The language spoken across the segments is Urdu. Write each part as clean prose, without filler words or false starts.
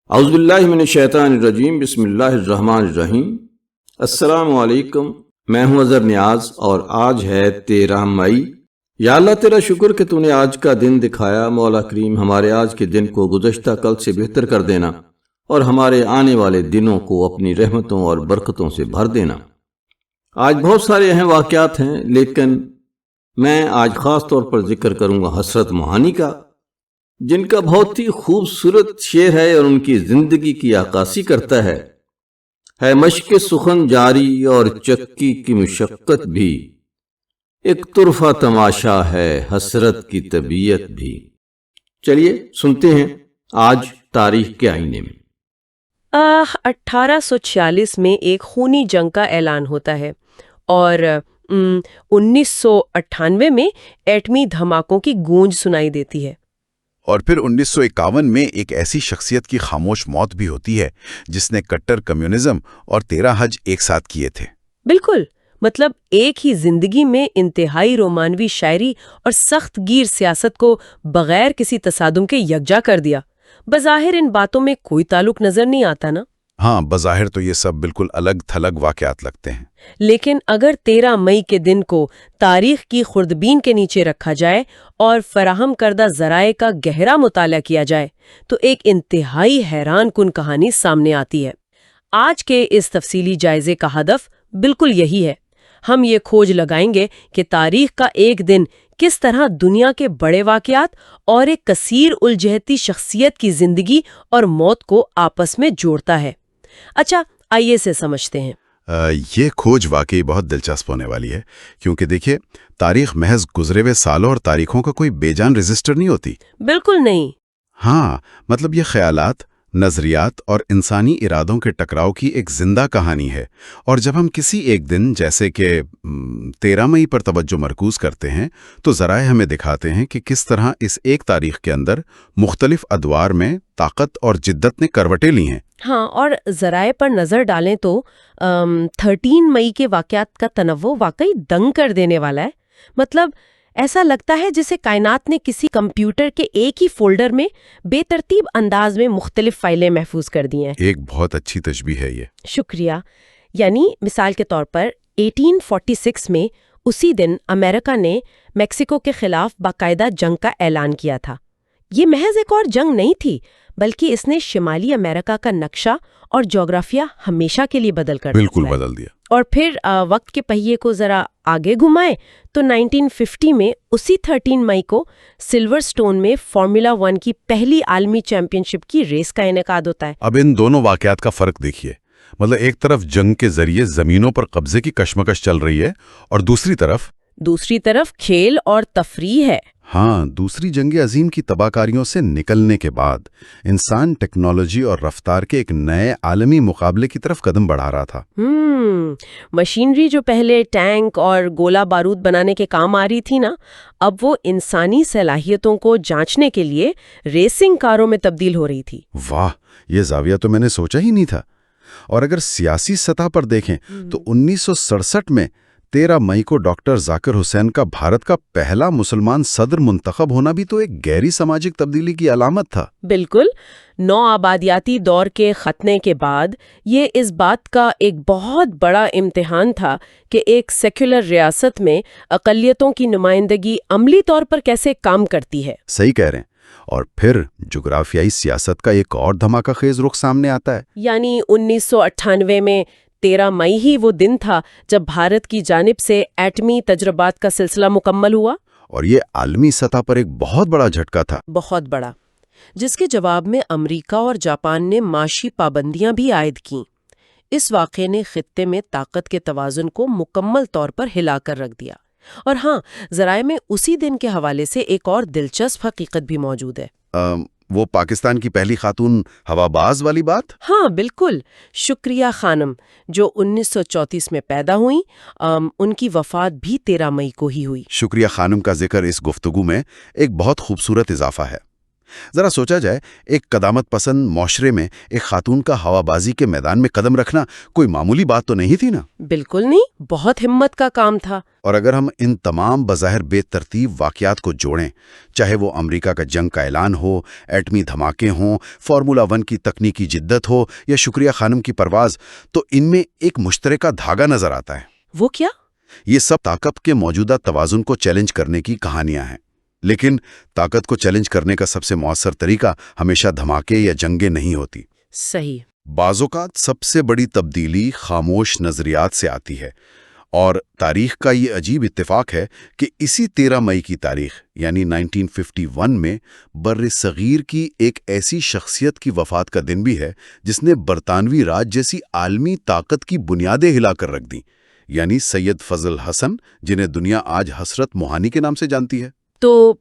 اعوذ باللہ من الشیطان الرجیم، بسم اللہ الرحمن الرحیم۔ السلام علیکم، میں ہوں اظہر نیاز اور آج ہے 13 مئی۔ یا اللہ تیرا شکر کہ تو نے آج کا دن دکھایا۔ مولا کریم ہمارے آج کے دن کو گزشتہ کل سے بہتر کر دینا اور ہمارے آنے والے دنوں کو اپنی رحمتوں اور برکتوں سے بھر دینا۔ آج بہت سارے اہم واقعات ہیں، لیکن میں آج خاص طور پر ذکر کروں گا حسرت موہانی کا، جن کا بہت ہی خوبصورت شعر ہے اور ان کی زندگی کی عکاسی کرتا ہے مشق سخن جاری اور چکی کی مشقت بھی، ایک طرفہ تماشا ہے حسرت کی طبیعت بھی۔ چلیے سنتے ہیں آج تاریخ کے آئینے میں۔ 1846 میں ایک خونی جنگ کا اعلان ہوتا ہے اور 1998 میں ایٹمی دھماکوں کی گونج سنائی دیتی ہے۔ اور پھر 1951 میں ایک ایسی شخصیت کی خاموش موت بھی ہوتی ہے جس نے کٹر کمیونزم اور 13 حج ایک ساتھ کیے تھے۔ بالکل، مطلب ایک ہی زندگی میں انتہائی رومانوی شاعری اور سخت گیر سیاست کو بغیر کسی تصادم کے یکجا کر دیا۔ بظاہر ان باتوں میں کوئی تعلق نظر نہیں آتا نا؟ ہاں، بظاہر تو یہ سب بالکل الگ تھلگ واقعات لگتے ہیں، لیکن اگر 13 مئی کے دن کو تاریخ کی خوردبین کے نیچے رکھا جائے اور فراہم کردہ ذرائع کا گہرا مطالعہ کیا جائے تو ایک انتہائی حیران کن کہانی سامنے آتی ہے۔ آج کے اس تفصیلی جائزے کا ہدف بالکل یہی ہے۔ ہم یہ کھوج لگائیں گے کہ تاریخ کا ایک دن کس طرح دنیا کے بڑے واقعات اور ایک کثیر الجہتی شخصیت کی زندگی اور موت کو آپس میں جوڑتا ہے۔ اچھا، آئیے سے سمجھتے ہیں۔ یہ کھوج واقعی بہت دلچسپ ہونے والی ہے، کیونکہ دیکھیے، تاریخ محض گزرے ہوئے سالوں اور تاریخوں کا کوئی بے جان رجسٹر نہیں ہوتی۔ بالکل نہیں۔ ہاں، مطلب یہ خیالات، نظریات اور انسانی ارادوں کے ٹکراؤ کی ایک زندہ کہانی ہے، اور جب ہم کسی ایک دن جیسے کہ 13 مئی پر توجہ مرکوز کرتے ہیں تو ذرائع ہمیں دکھاتے ہیں کہ کس طرح اس ایک تاریخ کے اندر مختلف ادوار میں طاقت اور جدت نے کروٹیں لی ہیں۔ ہاں، اور ذرائع پر نظر ڈالیں تو 13 مئی کے واقعات کا تنوع واقعی دنگ کر دینے والا ہے۔ مطلب ایسا لگتا ہے جیسے کائنات نے کسی کمپیوٹر کے ایک ہی فولڈر میں بے ترتیب انداز میں مختلف فائلیں محفوظ کر دی ہیں۔ ایک بہت اچھی تشبیہ ہے یہ۔ شکریہ۔ یعنی مثال کے طور پر 1846 میں اسی دن امریکہ نے میکسیکو کے خلاف باقاعدہ جنگ کا اعلان کیا تھا۔ یہ محض ایک اور جنگ نہیں تھی، بلکہ اس نے شمالی امریکہ کا نقشہ اور جغرافیہ ہمیشہ کے لیے بدل کر بالکل بدل دیا۔ اور پھر وقت کے پہیے کو ذرا آگے گھمائے تو 1950 میں اسی 13 مئی کو سلور سٹون میں فارمولا 1 کی پہلی عالمی چیمپئن شپ کی ریس کا انعقاد ہوتا ہے۔ اب ان دونوں واقعات کا فرق دیکھیے، مطلب ایک طرف جنگ کے ذریعے زمینوں پر قبضے کی کشمکش چل رہی ہے اور دوسری طرف کھیل اور تفریح ہے۔ ہاں، دوسری جنگ عظیم کی تباہ کاریوں سے نکلنے کے بعد انسان ٹیکنالوجی اور رفتار کے ایک نئے عالمی مقابلے کی طرف قدم بڑھا رہا تھا۔ مشینری جو پہلے ٹینک اور گولہ بارود بنانے کے کام آ رہی تھی نا، اب وہ انسانی صلاحیتوں کو جانچنے کے لیے ریسنگ کاروں میں تبدیل ہو رہی تھی۔ واہ، یہ زاویہ تو میں نے سوچا ہی نہیں تھا۔ اور اگر سیاسی سطح پر دیکھیں تو 1967 میں 13 مئی کو ڈاکٹر ذاکر حسین کا بھارت کا پہلا مسلمان صدر منتخب ہونا بھی تو ایک گہری سماجک تبدیلی کی علامت تھا۔ بالکل، نو آبادیاتی دور کے ختنے کے بعد یہ اس بات کا ایک بہت بڑا امتحان تھا کہ ایک سیکولر ریاست میں اقلیتوں کی نمائندگی عملی طور پر کیسے کام کرتی ہے۔ صحیح کہہ رہے ہیں۔ اور پھر جغرافیائی سیاست کا ایک اور دھماکہ خیز رخ سامنے آتا ہے۔ یعنی 1998 میں 13 مئی ہی وہ دن تھا جب بھارت کی جانب سے ایٹمی تجربات کا سلسلہ مکمل ہوا، اور یہ عالمی سطح پر ایک بہت بڑا جھٹکا تھا۔ بہت بڑا، جس کے جواب میں امریکہ اور جاپان نے معاشی پابندیاں بھی عائد کیں۔ اس واقعے نے خطے میں طاقت کے توازن کو مکمل طور پر ہلا کر رکھ دیا۔ اور ہاں، ذرائع میں اسی دن کے حوالے سے ایک اور دلچسپ حقیقت بھی موجود ہے۔ وہ پاکستان کی پہلی خاتون ہواباز والی بات؟ ہاں بالکل، شکریہ خانم، جو 1934 میں پیدا ہوئیں۔ ان کی وفات بھی 13 مئی کو ہی ہوئی۔ شکریہ خانم کا ذکر اس گفتگو میں ایک بہت خوبصورت اضافہ ہے۔ ذرا سوچا جائے، ایک قدامت پسند معاشرے میں ایک خاتون کا ہوا بازی کے میدان میں قدم رکھنا کوئی معمولی بات تو نہیں تھی نا؟ بالکل نہیں، بہت ہمت کا کام تھا۔ اور اگر ہم ان تمام بظاہر بے ترتیب واقعات کو جوڑیں، چاہے وہ امریکہ کا جنگ کا اعلان ہو، ایٹمی دھماکے ہوں، فارمولا 1 کی تکنیکی جدت ہو یا شکریہ خانم کی پرواز، تو ان میں ایک مشترکہ دھاگا نظر آتا ہے۔ وہ کیا؟ یہ سب طاقت کے موجودہ توازن کو چیلنج کرنے کی کہانیاں ہیں، لیکن طاقت کو چیلنج کرنے کا سب سے مؤثر طریقہ ہمیشہ دھماکے یا جنگیں نہیں ہوتی۔ صحیح۔ بعض اوقات سب سے بڑی تبدیلی خاموش نظریات سے آتی ہے، اور تاریخ کا یہ عجیب اتفاق ہے کہ اسی 13 مئی کی تاریخ یعنی 1951 میں بر صغیر کی ایک ایسی شخصیت کی وفات کا دن بھی ہے جس نے برطانوی راج جیسی عالمی طاقت کی بنیادیں ہلا کر رکھ دیں، یعنی سید فضل حسن، جنہیں دنیا آج حسرت موہانی کے نام سے جانتی ہے۔ تو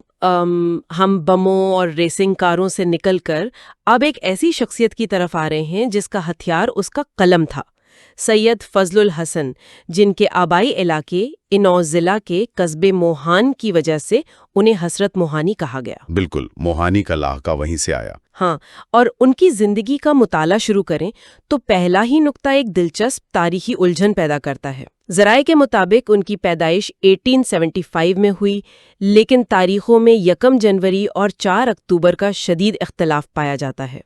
ہم بموں اور ریسنگ کاروں سے نکل کر اب ایک ایسی شخصیت کی طرف آ رہے ہیں جس کا ہتھیار اس کا قلم تھا، سید فضل الحسن، جن کے آبائی علاقے اناؤ ضلع کے قصبے موہان کی وجہ سے انہیں حسرت موہانی کہا گیا۔ بالکل، موہانی کا لاحقہ وہیں سے آیا۔ ہاں، اور ان کی زندگی کا مطالعہ شروع کریں تو پہلا ہی نقطہ ایک دلچسپ تاریخی الجھن پیدا کرتا ہے۔ ذرائع کے مطابق ان کی پیدائش 1875 میں ہوئی، لیکن تاریخوں میں 1 جنوری اور 4 اکتوبر کا شدید اختلاف پایا جاتا ہے۔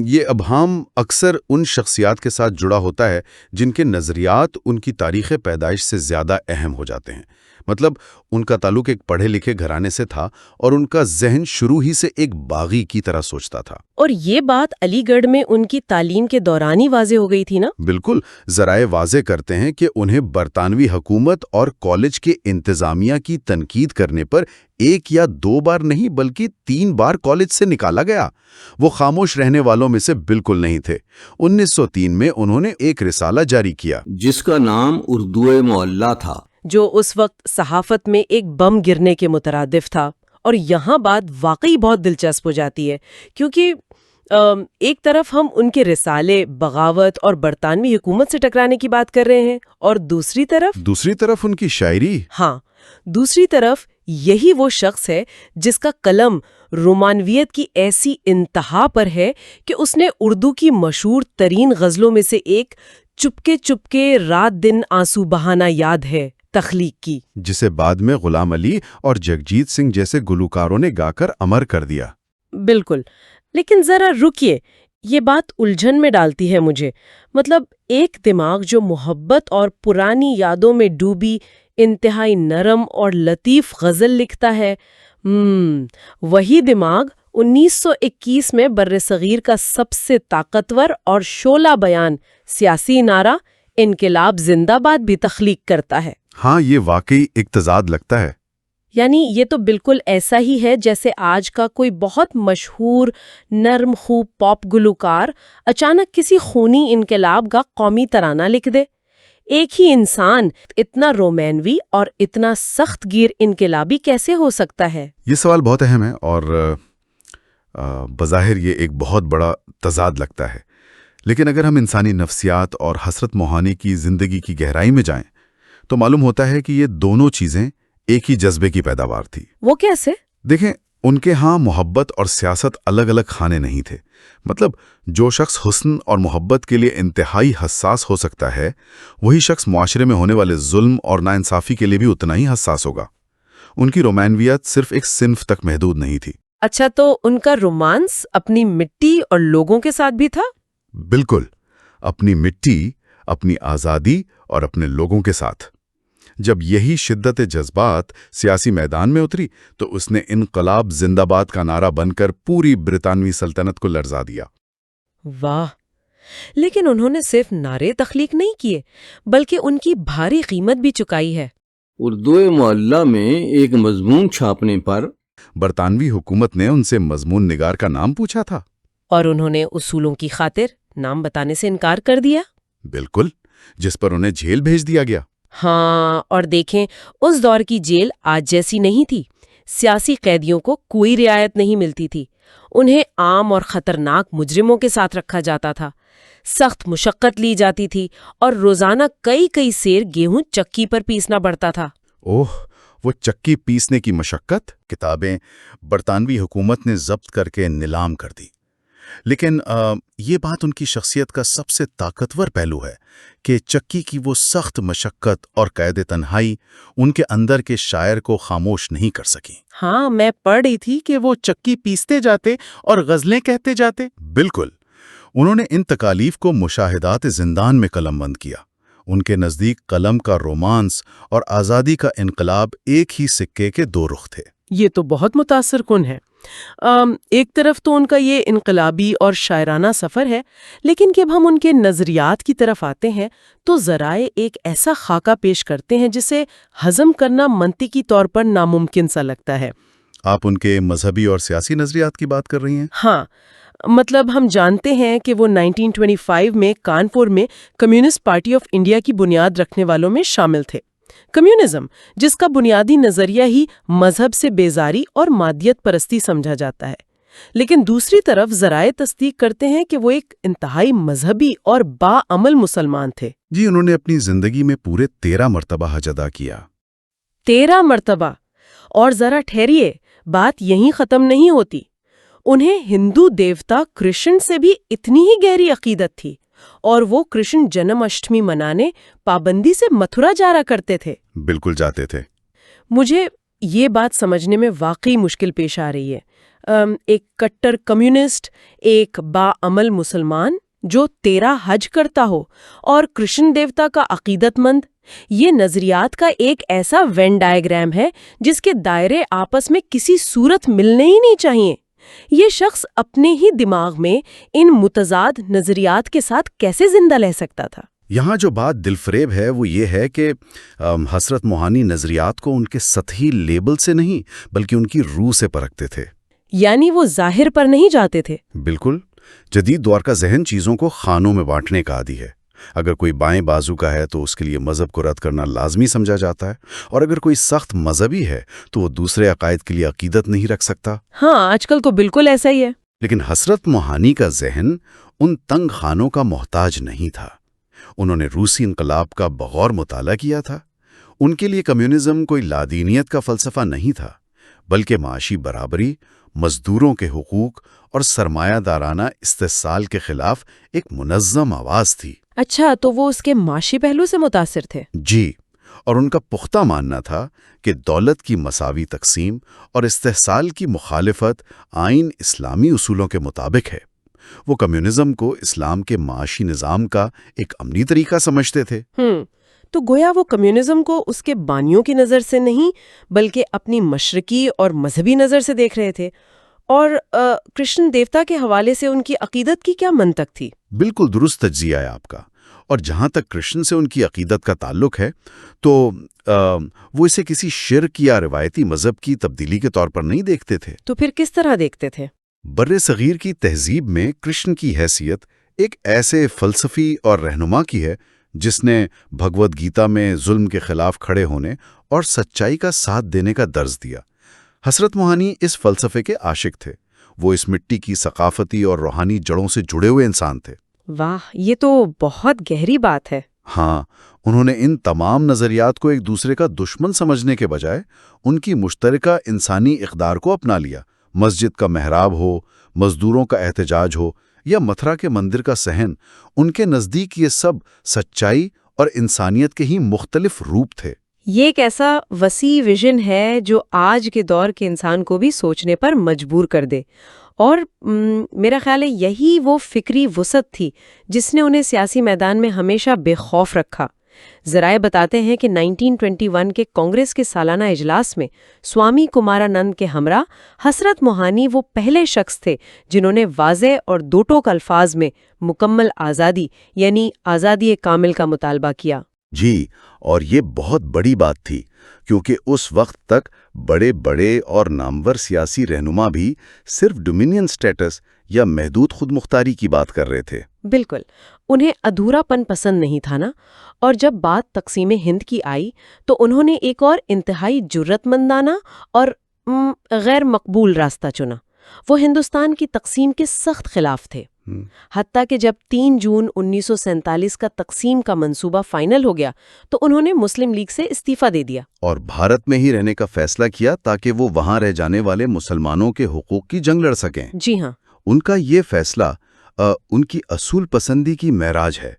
یہ ابہام اکثر ان شخصیات کے ساتھ جڑا ہوتا ہے جن کے نظریات ان کی تاریخ پیدائش سے زیادہ اہم ہو جاتے ہیں۔ مطلب ان کا تعلق ایک پڑھے لکھے گھرانے سے تھا اور ان کا ذہن شروع ہی سے ایک باغی کی طرح سوچتا تھا۔ اور یہ بات علی گڑھ میں ان کی تعلیم کے دوران ہی واضح ہو گئی تھی نا؟ بالکل، ذرائع واضح کرتے ہیں کہ انہیں برطانوی حکومت اور کالج کے انتظامیہ کی تنقید کرنے پر 1 یا 2 بار نہیں بلکہ 3 بار کالج سے نکالا گیا۔ وہ خاموش رہنے والوں میں سے بالکل نہیں تھے۔ 1903 میں انہوں نے ایک رسالہ جاری کیا جس کا نام اردو معلی تھا، جو اس وقت صحافت میں ایک بم گرنے کے مترادف تھا۔ اور یہاں بات واقعی بہت دلچسپ ہو جاتی ہے، کیونکہ ایک طرف ہم ان کے رسالے، بغاوت اور برطانوی حکومت سے ٹکرانے کی بات کر رہے ہیں، اور دوسری طرف ان کی شاعری۔ ہاں، دوسری طرف یہی وہ شخص ہے جس کا قلم رومانویت کی ایسی انتہا پر ہے کہ اس نے اردو کی مشہور ترین غزلوں میں سے ایک چپکے رات دن آنسو بہانا یاد ہے تخلیق کی، جسے بعد میں غلام علی اور جگجیت سنگھ جیسے گلوکاروں نے گا کر امر کر دیا۔ بالکل، لیکن ذرا رکیے، یہ بات الجھن میں ڈالتی ہے مجھے۔ مطلب ایک دماغ جو محبت اور پرانی یادوں میں ڈوبی انتہائی نرم اور لطیف غزل لکھتا ہے، وہی دماغ 1921 میں بر صغیر کا سب سے طاقتور اور شعلہ بیان سیاسی نعرہ انقلاب زندہ باد بھی تخلیق کرتا ہے۔ ہاں، یہ واقعی ایک تضاد لگتا ہے۔ یعنی یہ تو بالکل ایسا ہی ہے جیسے آج کا کوئی بہت مشہور نرم خوب پاپ گلوکار اچانک کسی خونی انقلاب کا قومی ترانہ لکھ دے۔ ایک ہی انسان اتنا رومانوی اور اتنا سخت گیر انقلابی کیسے ہو سکتا ہے؟ یہ سوال بہت اہم ہے اور بظاہر یہ ایک بہت بڑا تضاد لگتا ہے، لیکن اگر ہم انسانی نفسیات اور حسرت موہانی کی زندگی کی گہرائی میں جائیں تو معلوم ہوتا ہے کہ یہ دونوں چیزیں ایک ہی جذبے کی پیداوار تھی۔ وہ کیسے؟ دیکھیں، ان کے ہاں محبت اور سیاست الگ الگ کھانے نہیں تھے۔ مطلب جو شخص حسن اور محبت کے لیے انتہائی حساس ہو سکتا ہے، وہی شخص معاشرے میں ہونے والے ظلم اور ناانصافی کے لیے بھی اتنا ہی حساس ہوگا۔ ان کی رومانویت صرف ایک صنف تک محدود نہیں تھی۔ اچھا، تو ان کا رومانس اپنی مٹی اور لوگوں کے ساتھ بھی تھا؟ بالکل، اپنی مٹی، اپنی آزادی اور اپنے لوگوں کے ساتھ۔ جب یہی شدت جذبات سیاسی میدان میں اتری تو اس نے انقلاب زندہ باد کا نعرہ بن کر پوری برطانوی سلطنت کو لرزا دیا۔ واہ! لیکن انہوں نے صرف نعرے تخلیق نہیں کیے بلکہ ان کی بھاری قیمت بھی چکائی ہے۔ اردو معلی میں ایک مضمون چھاپنے پر برطانوی حکومت نے ان سے مضمون نگار کا نام پوچھا تھا، اور انہوں نے اصولوں کی خاطر نام بتانے سے انکار کر دیا۔ بالکل، جس پر انہیں جیل بھیج دیا گیا۔ ہاں، اور دیکھیں، اس دور کی جیل آج جیسی نہیں تھی۔ سیاسی قیدیوں کو کوئی رعایت نہیں ملتی تھی، انہیں عام اور خطرناک مجرموں کے ساتھ رکھا جاتا تھا، سخت مشقت لی جاتی تھی اور روزانہ کئی سیر گیہوں چکی پر پیسنا پڑتا تھا۔ اوہ، وہ چکی پیسنے کی مشقت، کتابیں برطانوی حکومت نے ضبط کر کے نیلام کر دی۔ لیکن یہ بات ان کی شخصیت کا سب سے طاقتور پہلو ہے کہ چکی کی وہ سخت مشقت اور قید تنہائی ان کے اندر کے شاعر کو خاموش نہیں کر سکی۔ ہاں، میں پڑھ رہی تھی کہ وہ چکی پیستے جاتے اور غزلیں کہتے جاتے۔ بالکل، انہوں نے ان تکالیف کو مشاہدات زندان میں قلم بند کیا۔ ان کے نزدیک قلم کا رومانس اور آزادی کا انقلاب ایک ہی سکے کے دو رخ تھے۔ یہ تو بہت متاثر کن ہے۔ ایک طرف تو ان کا یہ انقلابی اور شاعرانہ سفر ہے، لیکن جب ہم ان کے نظریات کی طرف آتے ہیں تو ذرائع ایک ایسا خاکہ پیش کرتے ہیں جسے ہضم کرنا منطقی طور پر ناممکن سا لگتا ہے۔ آپ ان کے مذہبی اور سیاسی نظریات کی بات کر رہی ہیں؟ ہاں، مطلب ہم جانتے ہیں کہ وہ 1925 میں کانپور میں کمیونسٹ پارٹی آف انڈیا کی بنیاد رکھنے والوں میں شامل تھے۔ کمیونزم، جس کا بنیادی نظریہ ہی مذہب سے بیزاری اور مادیت پرستی سمجھا جاتا ہے، لیکن دوسری طرف ذرائع تصدیق کرتے ہیں کہ وہ ایک انتہائی مذہبی اور باعمل مسلمان تھے۔ جی، انہوں نے اپنی زندگی میں پورے 13 مرتبہ حج ادا کیا۔ 13 مرتبہ! اور ذرا ٹھہریے، بات یہیں ختم نہیں ہوتی۔ انہیں ہندو دیوتا کرشن سے بھی اتنی ہی گہری عقیدت تھی، اور وہ کرشن جنم اشٹمی منانے پابندی سے متھرا جارا کرتے تھے۔ بالکل جاتے تھے۔ مجھے یہ بات سمجھنے میں واقعی مشکل پیش آ رہی ہے۔ ایک کٹر کمیونسٹ، ایک باعمل مسلمان جو 13 حج کرتا ہو، اور کرشن دیوتا کا عقیدت مند۔ یہ نظریات کا ایک ایسا وین ڈائیگرام ہے جس کے دائرے آپس میں کسی صورت ملنے ہی نہیں چاہیے۔ یہ شخص اپنے ہی دماغ میں ان متضاد نظریات کے ساتھ کیسے زندہ رہ سکتا تھا؟ یہاں جو بات دل فریب ہے وہ یہ ہے کہ حضرت موہانی نظریات کو ان کے سطحی لیبل سے نہیں بلکہ ان کی روح سے پرکھتے تھے۔ یعنی وہ ظاہر پر نہیں جاتے تھے۔ بالکل، جدید دور کا ذہن چیزوں کو خانوں میں بانٹنے کا عادی ہے۔ اگر کوئی بائیں بازو کا ہے تو اس کے لیے مذہب کو رد کرنا لازمی سمجھا جاتا ہے، اور اگر کوئی سخت مذہبی ہے تو وہ دوسرے عقائد کے لیے عقیدت نہیں رکھ سکتا۔ ہاں، آج کل تو بالکل ایسا ہی ہے۔ لیکن حضرت موہانی کا ذہن ان تنگ خانوں کا محتاج نہیں تھا۔ انہوں نے روسی انقلاب کا بغور مطالعہ کیا تھا۔ ان کے لیے کمیونزم کوئی لادینیت کا فلسفہ نہیں تھا، بلکہ معاشی برابری، مزدوروں کے حقوق اور سرمایہ دارانہ استحصال کے خلاف ایک منظم آواز تھی۔ اچھا، تو وہ اس کے معاشی پہلو سے متاثر تھے؟ جی، اور ان کا پختہ ماننا تھا کہ دولت کی مساوی تقسیم اور استحصال کی مخالفت آئین اسلامی اصولوں کے مطابق ہے۔ وہ کمیونزم کو اسلام کے معاشی نظام کا ایک عملی طریقہ سمجھتے تھے۔ تو گویا وہ کمیونزم کو اس کے بانیوں کی نظر سے نہیں بلکہ اپنی مشرقی اور مذہبی نظر سے دیکھ رہے تھے۔ اور کرشن دیوتا کے حوالے سے ان کی عقیدت کی کیا منطق تھی؟ بالکل درست تجزیہ ہے آپ کا۔ اور جہاں تک کرشن سے ان کی عقیدت کا تعلق ہے تو وہ اسے کسی شرک یا روایتی مذہب کی تبدیلی کے طور پر نہیں دیکھتے تھے۔ تو پھر کس طرح دیکھتے تھے؟ بر صغیر کی تہذیب میں کرشن کی حیثیت ایک ایسے فلسفی اور رہنما کی ہے جس نے بھگوت گیتا میں ظلم کے خلاف کھڑے ہونے اور سچائی کا ساتھ دینے کا درس دیا۔ حضرت موہانی اس فلسفے کے عاشق تھے۔ وہ اس مٹی کی ثقافتی اور روحانی جڑوں سے جڑے ہوئے انسان تھے۔ واہ، یہ تو بہت گہری بات ہے۔ ہاں، انہوں نے ان تمام نظریات کو ایک دوسرے کا دشمن سمجھنے کے بجائے ان کی مشترکہ انسانی اقدار کو اپنا لیا۔ مسجد کا محراب ہو، مزدوروں کا احتجاج ہو یا متھرا کے مندر کا صحن، ان کے نزدیک یہ سب سچائی اور انسانیت کے ہی مختلف روپ تھے۔ یہ ایک ایسا وسیع ویژن ہے جو آج کے دور کے انسان کو بھی سوچنے پر مجبور کر دے، اور میرا خیال ہے یہی وہ فکری وسعت تھی جس نے انہیں سیاسی میدان میں ہمیشہ بے خوف رکھا۔ ذرائع بتاتے ہیں کہ 1921 کے کانگریس کے سالانہ اجلاس میں سوامی کمارانند کے ہمراہ حضرت موہانی وہ پہلے شخص تھے جنہوں نے واضح اور دو ٹوک الفاظ میں مکمل آزادی یعنی آزادی کامل کا مطالبہ کیا۔ جی، اور یہ بہت بڑی بات تھی کیونکہ اس وقت تک بڑے بڑے اور نامور سیاسی رہنما بھی صرف ڈومینین سٹیٹس یا محدود خود مختاری کی بات کر رہے تھے۔ بالکل، انہیں ادھورا پن پسند نہیں تھا نا، اور جب بات تقسیم ہند کی آئی تو انہوں نے ایک اور انتہائی جرت مندانہ اور غیر مقبول راستہ چنا۔ وہ ہندوستان کی تقسیم کے سخت خلاف تھے، حتیٰ کہ جب 3 جون 1947 کا تقسیم کا منصوبہ فائنل ہو گیا تو انہوں نے مسلم لیگ سے استعفیٰ دے دیا اور بھارت میں ہی رہنے کا فیصلہ کیا تاکہ وہ وہاں رہ جانے والے مسلمانوں کے حقوق کی جنگ لڑ سکیں۔ جی ہاں، ان کا یہ فیصلہ ان کی اصول پسندی کی معراج ہے۔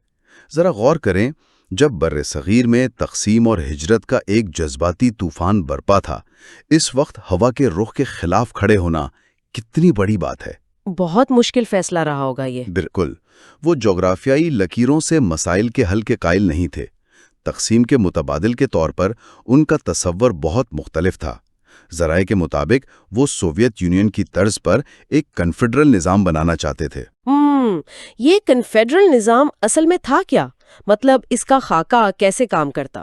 ذرا غور کریں، جب بر صغیر میں تقسیم اور ہجرت کا ایک جذباتی طوفان برپا تھا، اس وقت ہوا کے رخ کے خلاف کھڑے ہونا کتنی بڑی بات ہے۔ بہت مشکل فیصلہ رہا ہوگا یہ۔ بالکل، وہ جغرافیائی لکیروں سے مسائل کے حل کے قائل نہیں تھے۔ تقسیم کے متبادل کے طور پر ان کا تصور بہت مختلف تھا۔ ذرائع کے مطابق وہ سوویت یونین کی طرز پر ایک کنفیڈرل نظام بنانا چاہتے تھے۔ یہ کنفیڈرل نظام اصل میں تھا کیا؟ مطلب اس کا خاکہ کیسے کام کرتا؟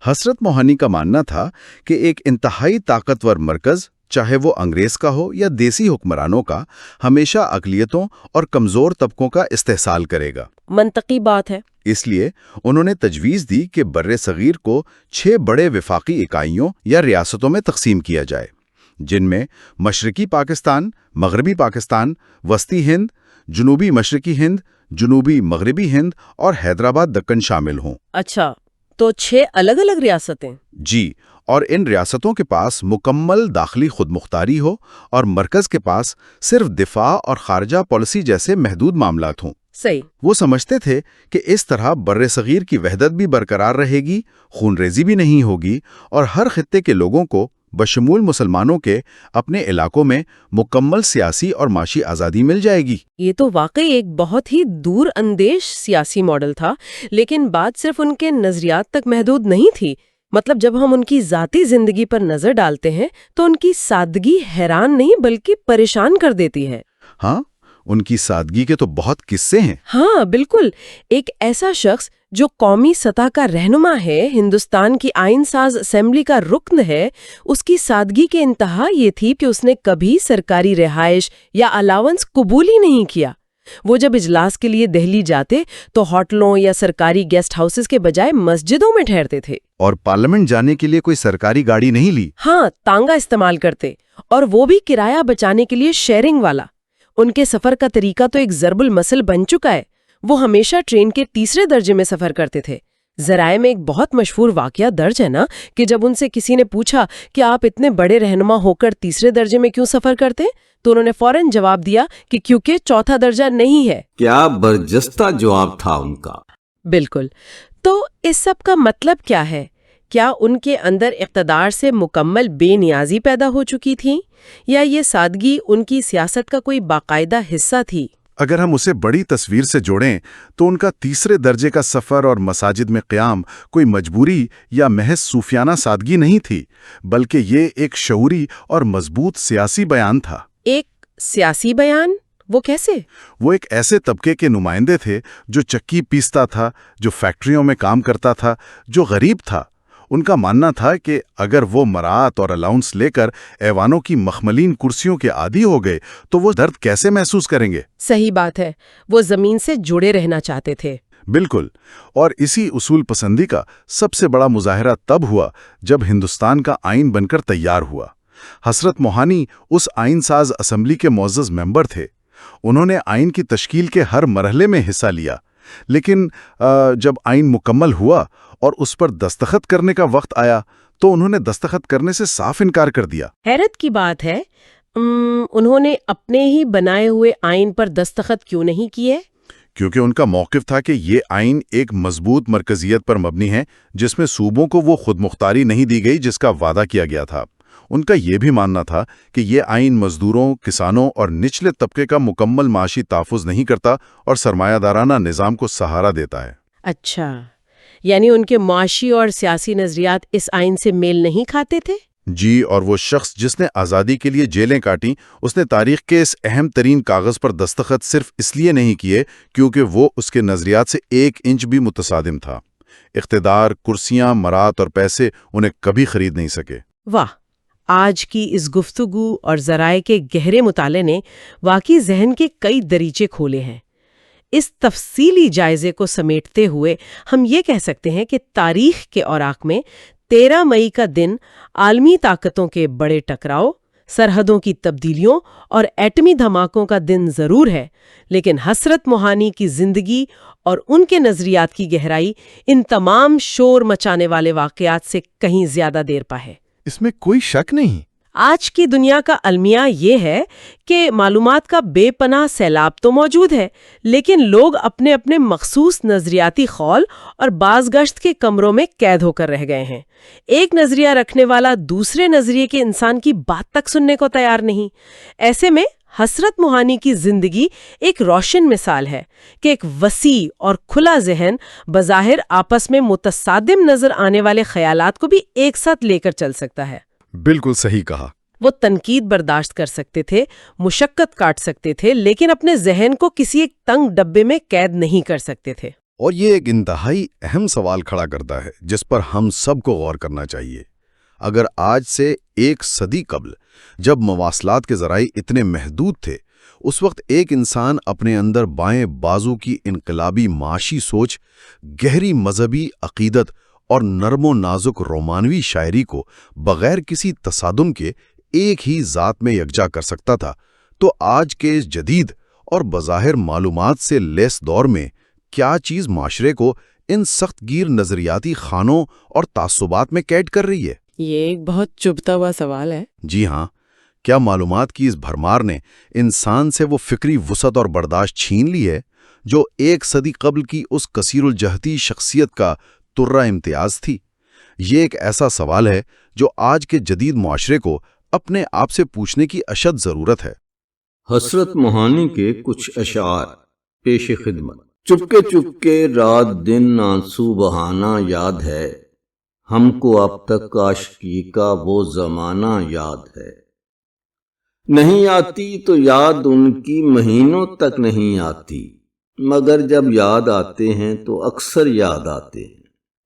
حسرت موہانی کا ماننا تھا کہ ایک انتہائی طاقتور مرکز، چاہے وہ انگریز کا ہو یا دیسی حکمرانوں کا، ہمیشہ اقلیتوں اور کمزور طبقوں کا استحصال کرے گا۔ منطقی بات ہے۔ اس لیے انہوں نے تجویز دی کہ بر صغیر کو 6 بڑے وفاقی اکائیوں یا ریاستوں میں تقسیم کیا جائے، جن میں مشرقی پاکستان، مغربی پاکستان، وسطی ہند، جنوبی مشرقی ہند، جنوبی مغربی ہند اور حیدرآباد دکن شامل ہوں۔ اچھا، تو 6 الگ الگ ریاستیں؟ جی، اور ان ریاستوں کے پاس مکمل داخلی خود مختاری ہو اور مرکز کے پاس صرف دفاع اور خارجہ پالیسی جیسے محدود معاملات ہوں۔ صحیح۔ وہ سمجھتے تھے کہ اس طرح بر صغیر کی وحدت بھی برقرار رہے گی، خون ریزی بھی نہیں ہوگی، اور ہر خطے کے لوگوں کو بشمول مسلمانوں کے اپنے علاقوں میں مکمل سیاسی اور معاشی آزادی مل جائے گی۔ یہ تو واقعی ایک بہت ہی دور اندیش سیاسی ماڈل تھا، لیکن بات صرف ان کے نظریات تک محدود نہیں تھی۔ مطلب جب ہم ان کی ذاتی زندگی پر نظر ڈالتے ہیں تو ان کی سادگی حیران نہیں بلکہ پریشان کر دیتی ہے۔ ہاں، ان کی سادگی کے تو بہت قصے ہیں۔ ہاں بالکل، ایک ایسا شخص جو قومی سطح کا رہنما ہے، ہندوستان کی آئین ساز اسمبلی کا رکن ہے، اس کی سادگی کے انتہا یہ تھی کہ اس نے کبھی سرکاری رہائش یا الاونس قبول ہی نہیں کیا۔ وہ جب اجلاس کے لیے دہلی جاتے تو ہوٹلوں یا سرکاری گیسٹ ہاؤسز کے بجائے مسجدوں میں ٹھہرتے تھے، اور پارلیمنٹ جانے کے لیے کوئی سرکاری گاڑی نہیں لی۔ ہاں، تانگا استعمال کرتے، اور وہ بھی کرایہ بچانے کے لیے شیئرنگ والا۔ ان کے سفر کا طریقہ تو ایک ضرب المثل بن چکا ہے۔ وہ ہمیشہ ٹرین کے 3 درجے میں سفر کرتے تھے۔ ذرائع میں ایک بہت مشہور واقعہ درج ہے نا کہ جب ان سے کسی نے پوچھا کہ آپ اتنے بڑے رہنما ہو کر 3 درجے میں کیوں سفر کرتے، تو انہوں نے فوراً جواب دیا کہ کیونکہ 4تھا درجہ نہیں ہے۔ کیا برجستہ جواب تھا ان کا۔ بالکل۔ تو اس سب کا مطلب کیا ہے؟ کیا ان کے اندر اقتدار سے مکمل بے نیازی پیدا ہو چکی تھی، یا یہ سادگی ان کی سیاست کا کوئی باقاعدہ حصہ تھی؟ اگر ہم اسے بڑی تصویر سے جوڑیں تو ان کا 3 درجے کا سفر اور مساجد میں قیام کوئی مجبوری یا محض صوفیانہ سادگی نہیں تھی، بلکہ یہ ایک شعوری اور مضبوط سیاسی بیان تھا۔ ایک سیاسی بیان؟ وہ کیسے؟ وہ ایک ایسے طبقے کے نمائندے تھے جو چکی پیستا تھا، جو فیکٹریوں میں کام کرتا تھا، جو غریب تھا۔ ان کا ماننا تھا کہ اگر وہ مراعات اور الاؤنس لے کر ایوانوں کی مخملین کرسیوں کے عادی ہو گئے تو وہ درد کیسے محسوس کریں گے؟ صحیح بات ہے، وہ زمین سے جڑے رہنا چاہتے تھے۔ بالکل، اور اسی اصول پسندی کا سب سے بڑا مظاہرہ تب ہوا جب ہندوستان کا آئین بن کر تیار ہوا۔ حسرت موہانی اس آئین ساز اسمبلی کے معزز ممبر تھے۔ انہوں نے آئین کی تشکیل کے ہر مرحلے میں حصہ لیا، لیکن جب آئین مکمل ہوا اور اس پر دستخط کرنے کا وقت آیا تو انہوں نے دستخط کرنے سے صاف انکار کر دیا۔ حیرت کی بات ہے، انہوں نے اپنے ہی بنائے ہوئے آئین پر دستخط کیوں نہیں کیے؟ کیونکہ ان کا موقف تھا کہ یہ آئین ایک مضبوط مرکزیت پر مبنی ہے جس میں صوبوں کو وہ خود مختاری نہیں دی گئی جس کا وعدہ کیا گیا تھا۔ ان کا یہ بھی ماننا تھا کہ یہ آئین مزدوروں، کسانوں اور نچلے طبقے کا مکمل معاشی تحفظ نہیں کرتا اور سرمایہ دارانہ نظام کو سہارا دیتا ہے۔ اچھا، یعنی ان کے معاشی اور سیاسی نظریات اس آئین سے میل نہیں کھاتے تھے؟ جی، اور وہ شخص جس نے آزادی کے لیے جیلیں کاٹیں، اس نے تاریخ کے اس اہم ترین کاغذ پر دستخط صرف اس لیے نہیں کیے کیونکہ وہ اس کے نظریات سے 1 انچ بھی متصادم تھا۔ اقتدار، کرسیاں، مرات اور پیسے انہیں کبھی خرید نہیں سکے۔ واہ، آج کی اس گفتگو اور ذرائع کے گہرے مطالعے نے واقعی ذہن کے کئی دریچے کھولے ہیں۔ اس تفصیلی جائزے کو سمیٹتے ہوئے ہم یہ کہہ سکتے ہیں کہ تاریخ کے اوراق میں 13 مئی کا دن عالمی طاقتوں کے بڑے ٹکراؤ، سرحدوں کی تبدیلیوں اور ایٹمی دھماکوں کا دن ضرور ہے، لیکن حسرت موہانی کی زندگی اور ان کے نظریات کی گہرائی ان تمام شور مچانے والے واقعات سے کہیں زیادہ دیر پا ہے۔ اس میں کوئی شک نہیں۔ آج کی دنیا کا المیہ یہ ہے کہ معلومات کا بے پناہ سیلاب تو موجود ہے، لیکن لوگ اپنے اپنے مخصوص نظریاتی خول اور باز گشت کے کمروں میں قید ہو کر رہ گئے ہیں۔ ایک نظریہ رکھنے والا دوسرے نظریے کے انسان کی بات تک سننے کو تیار نہیں۔ ایسے میں حسرت موہانی کی زندگی ایک روشن مثال ہے کہ ایک وسیع اور کھلا ذہن بظاہر آپس میں متصادم نظر آنے والے خیالات کو بھی ایک ساتھ لے کر چل سکتا ہے۔ بالکل صحیح کہا۔ وہ تنقید برداشت کر سکتے تھے، مشقت کاٹ سکتے تھے، لیکن اپنے ذہن کو کسی ایک تنگ ڈبے میں قید نہیں کر سکتے تھے۔ اور یہ ایک انتہائی اہم سوال کھڑا کرتا ہے جس پر ہم سب کو غور کرنا چاہیے۔ اگر آج سے 1 صدی قبل، جب مواصلات کے ذرائع اتنے محدود تھے، اس وقت ایک انسان اپنے اندر بائیں بازو کی انقلابی معاشی سوچ، گہری مذہبی عقیدت اور نرم و نازک رومانوی شاعری کو بغیر کسی تصادم کے ایک ہی ذات میں یکجا کر سکتا تھا، تو آج کے اس جدید اور بظاہر معلومات سے لیس دور میں کیا چیز معاشرے کو ان سخت گیر نظریاتی خانوں اور تعصبات میں قید کر رہی ہے؟ یہ ایک بہت چبھتا ہوا سوال ہے۔ جی ہاں، کیا معلومات کی اس بھرمار نے انسان سے وہ فکری وسعت اور برداشت چھین لی ہے جو 1 صدی قبل کی اس کثیر الجہتی شخصیت کا ترہ امتیاز تھی؟ یہ ایک ایسا سوال ہے جو آج کے جدید معاشرے کو اپنے آپ سے پوچھنے کی اشد ضرورت ہے۔ حسرت موہانی کے کچھ اشعار پیش خدمت۔ چپکے رات دن آنسو بہانا یاد ہے، ہم کو اب تک عاشقی کا وہ زمانہ یاد ہے۔ نہیں آتی تو یاد ان کی مہینوں تک نہیں آتی، مگر جب یاد آتے ہیں تو اکثر یاد آتے ہیں۔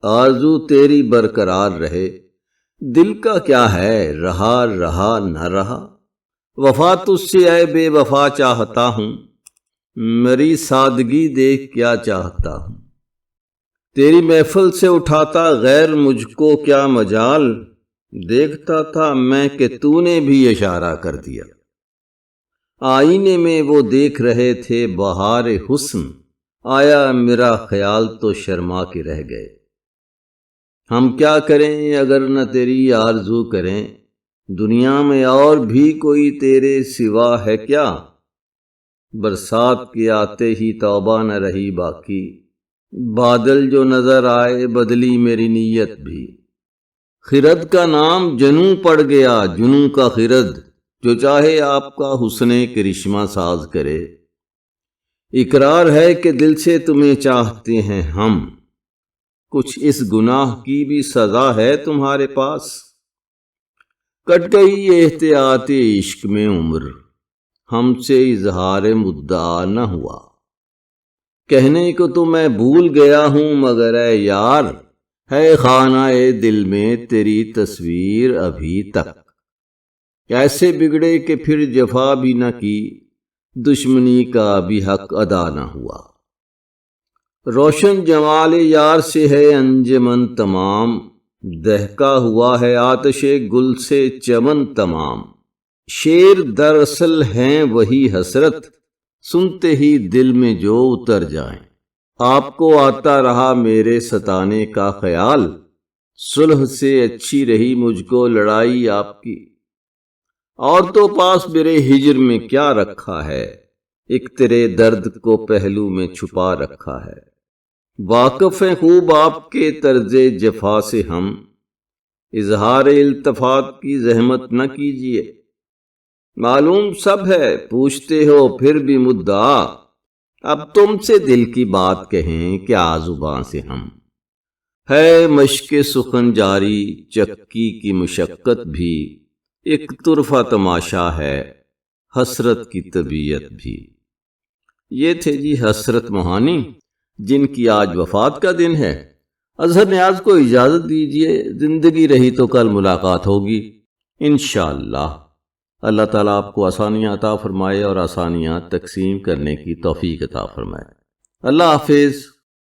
آرزو تیری برقرار رہے، دل کا کیا ہے، رہا نہ رہا۔ وفا تجھ سے اے بے وفا چاہتا ہوں، میری سادگی دیکھ کیا چاہتا ہوں۔ تیری محفل سے اٹھاتا غیر مجھ کو کیا مجال، دیکھتا تھا میں کہ تو نے بھی اشارہ کر دیا۔ آئینے میں وہ دیکھ رہے تھے بہار حسن، آیا میرا خیال تو شرما کے رہ گئے۔ ہم کیا کریں اگر نہ تیری آرزو کریں، دنیا میں اور بھی کوئی تیرے سوا ہے کیا؟ برسات کے آتے ہی توبہ نہ رہی باقی، بادل جو نظر آئے بدلی میری نیت بھی۔ خرد کا نام جنوں پڑ گیا، جنوں کا خرد، جو چاہے آپ کا حسن کرشمہ ساز کرے۔ اقرار ہے کہ دل سے تمہیں چاہتے ہیں ہم، کچھ اس گناہ کی بھی سزا ہے تمہارے پاس۔ کٹ گئی احتیاط عشق میں عمر، ہم سے اظہار مدعا نہ ہوا۔ کہنے کو تو میں بھول گیا ہوں، مگر اے یار ہے خانہ دل میں تیری تصویر ابھی تک۔ ایسے بگڑے کہ پھر جفا بھی نہ کی، دشمنی کا بھی حق ادا نہ ہوا۔ روشن جمال یار سے ہے انجمن تمام، دہکا ہوا ہے آتش گل سے چمن تمام۔ شیر دراصل ہیں وہی حسرت، سنتے ہی دل میں جو اتر جائیں۔ آپ کو آتا رہا میرے ستانے کا خیال، صلح سے اچھی رہی مجھ کو لڑائی آپ کی۔ اور تو پاس میرے ہجر میں کیا رکھا ہے، ایک تیرے درد کو پہلو میں چھپا رکھا ہے۔ واقف ہیں خوب آپ کے طرز جفا سے ہم، اظہار التفات کی زحمت نہ کیجیے۔ معلوم سب ہے پوچھتے ہو پھر بھی مدعا، اب تم سے دل کی بات کہیں کیا زباں سے ہم۔ ہے مشق سخن جاری چکی کی مشقت بھی، ایک طرفہ تماشا ہے حسرت کی طبیعت بھی۔ یہ تھے جی حسرت موہانی، جن کی آج وفات کا دن ہے۔ اظہر نیاز کو اجازت دیجیے، زندگی رہی تو کل ملاقات ہوگی انشاءاللہ۔ اللہ تعالیٰ آپ کو آسانیاں عطا فرمائے اور آسانیاں تقسیم کرنے کی توفیق عطا فرمائے۔ اللہ حافظ۔